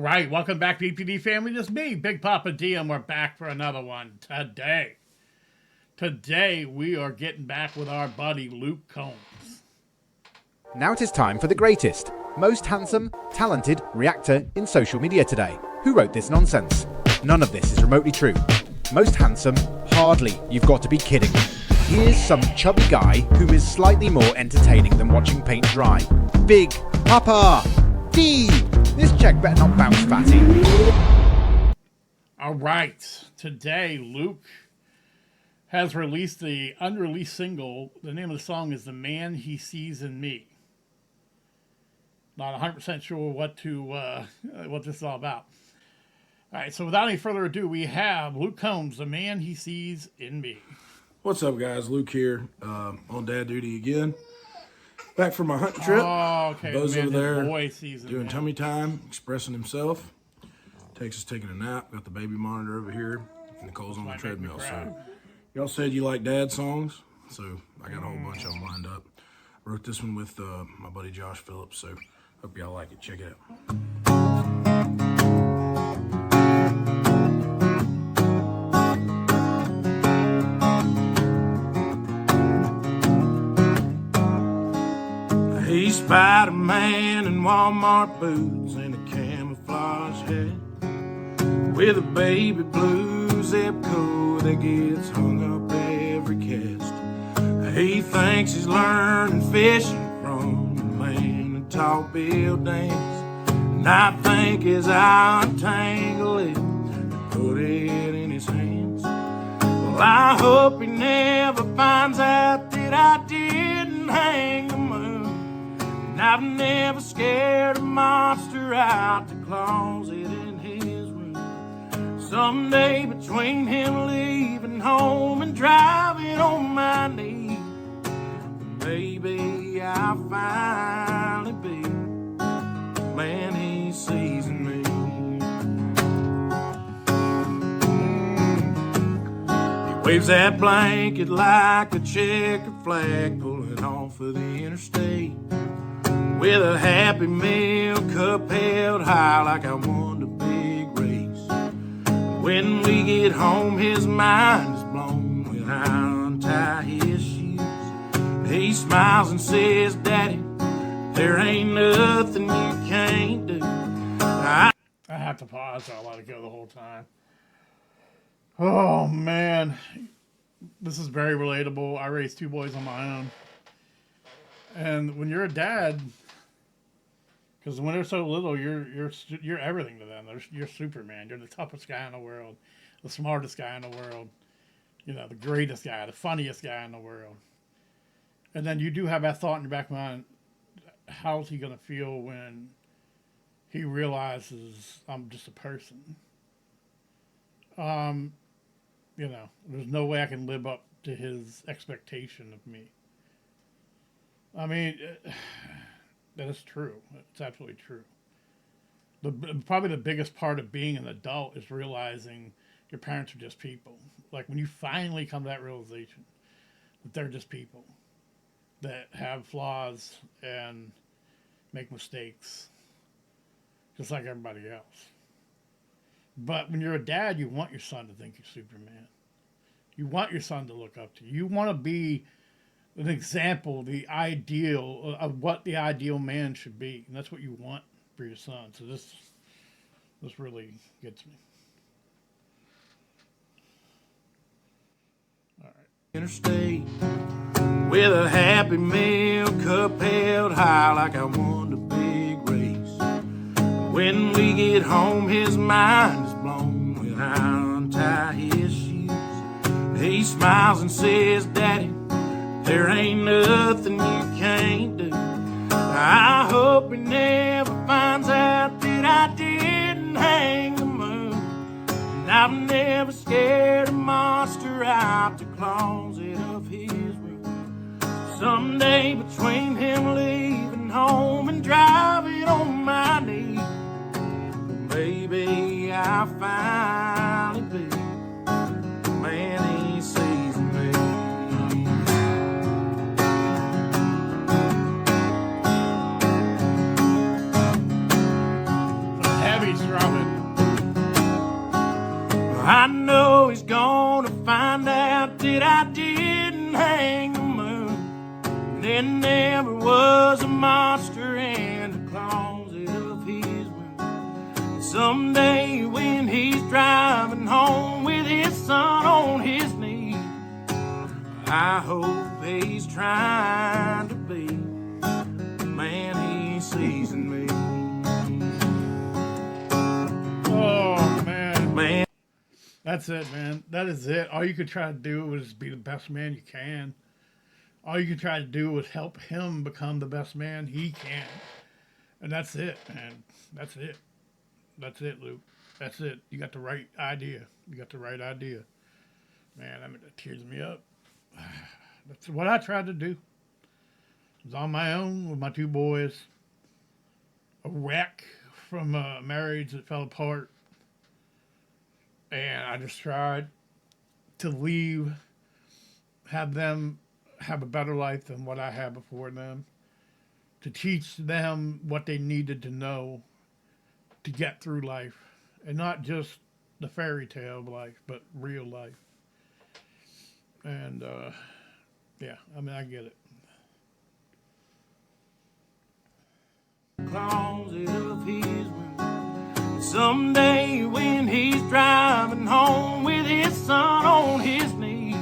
right, welcome back, BPD family. Just me, Big Papa D, and we're back for another one today. Today, we are getting back with our buddy Luke Combs. Now it is time for the greatest, most handsome, talented reactor in social media today. Who wrote this nonsense? None of this is remotely true. Most handsome? Hardly. You've got to be kidding. Here's some chubby guy who is slightly more entertaining than watching paint dry. Big Papa D! This check better not bounce, fatty. All right, today Luke has released the unreleased single. The name of the song is The Man He Sees in Me. Not 100% sure what this is all about. All right, so without any further ado, we have Luke Combs, The Man He Sees in Me. What's up, guys? Luke here, on dad duty again. Back from my hunting trip. Oh, okay. Those over there doing tummy time, expressing himself. Texas taking a nap. Got the baby monitor over here. And Nicole's on the treadmill. So, y'all said you like dad songs, so I got a whole bunch of them lined up. I wrote this one with my buddy Josh Phillips, so hope y'all like it. Check it out. He's Spider-Man in Walmart boots and a camouflage hat, with a baby blue zip code that gets hung up every cast. He thinks he's learning fishing from the man in tall buildings, and I think as I untangle it and put it in his hands, well, I hope he never finds out that I didn't hang the moon. I've never scared a monster out the closet in his room. Someday between him leaving home and driving on my knee, maybe I'll finally be the man he sees in me. He waves that blanket like a checkered flag pulling off of the interstate, with a Happy Meal cup held high like I won a big race. When we get home, his mind is blown when I untie his shoes. He smiles and says, Daddy, there ain't nothing you can't do. I have to pause or I'll let it go the whole time. Oh, man. This is very relatable. I raised two boys on my own. And when you're a dad, because when they're so little, you're everything to them. You're Superman. You're the toughest guy in the world, the smartest guy in the world, the greatest guy, the funniest guy in the world. And then you do have that thought in your back of your mind, how's he going to feel when he realizes I'm just a person? There's no way I can live up to his expectation of me. I mean, that is true. It's absolutely true. Probably the biggest part of being an adult is realizing your parents are just people. Like when you finally come to that realization that they're just people that have flaws and make mistakes just like everybody else. But when you're a dad, you want your son to think you're Superman. You want your son to look up to you. You want to be an example, the ideal of what the ideal man should be, and that's what you want for your son. So this really gets me. All right. Interstate, with a Happy Meal cup held high like I won a big race. When we get home, his mind is blown when I untie his shoes. He smiles and says, Daddy, there ain't nothing you can't do. I hope he never finds out that I didn't hang the moon. And I've never scared a monster out the closet of his room. Someday between him leaving home and driving on my knee, maybe I'll finally be the man he sees in me. Peace, Robin. I know he's gonna find out that I didn't hang the moon. There never was a monster in the closet of his room. Someday when he's driving home with his son on his knee, I hope he's trying to be the man he sees in me. Oh, man. Man. That's it, man. That is it. All you could try to do is be the best man you can. All you can try to do is help him become the best man he can. And that's it, man. That's it. That's it, Luke. That's it. You got the right idea. You got the right idea. Man, I mean, that tears me up. That's what I tried to do. I was on my own with my two boys. A wreck from a marriage that fell apart. And I just tried to leave, have them have a better life than what I had before them, to teach them what they needed to know to get through life, and not just the fairy tale of life, but real life. And, yeah, I mean, I get it. Closet of his room. Someday when he's driving home with his son on his knee,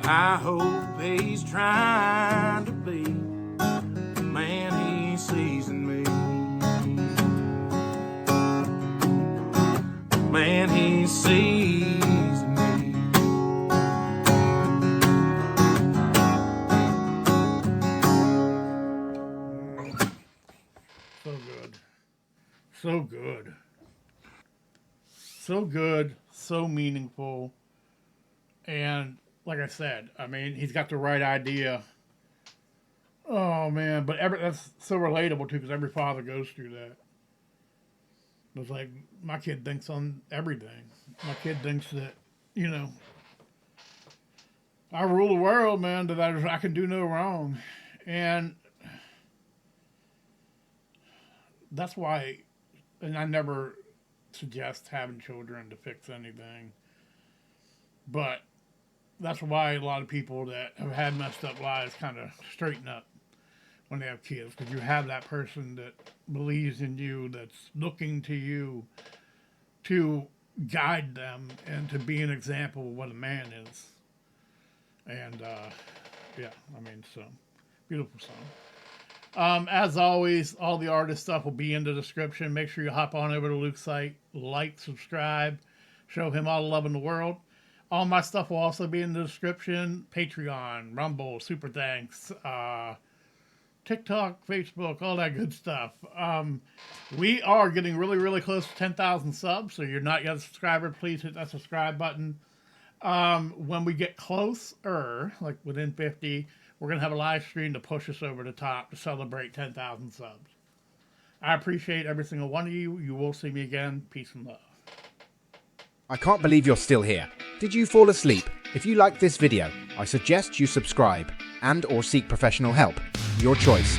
I hope he's trying to be the man he sees in me. The man he sees in me. So good. So good. So good. So meaningful. And like I said, I mean, he's got the right idea. Oh, man. But that's so relatable, too, because every father goes through that. It's like, my kid thinks on everything. My kid thinks that, you know, I rule the world, man, that I can do no wrong. And that's why, and I never suggest having children to fix anything, but that's why a lot of people that have had messed up lives kind of straighten up when they have kids, because you have that person that believes in you, that's looking to you to guide them and to be an example of what a man is. And yeah, I mean, so beautiful song. As always, all the artist stuff will be in the description. Make sure you hop on over to Luke's site, like, subscribe, show him all the love in the world. All my stuff will also be in the description. Patreon, Rumble, Super Thanks, TikTok, Facebook, all that good stuff. We are getting really, really close to 10,000 subs, so you're not yet a subscriber, please hit that subscribe button. When we get closer, like within 50, we're going to have a live stream to push us over the top to celebrate 10,000 subs. I appreciate every single one of you. You will see me again. Peace and love. I can't believe you're still here. Did you fall asleep? If you liked this video, I suggest you subscribe and or seek professional help. Your choice.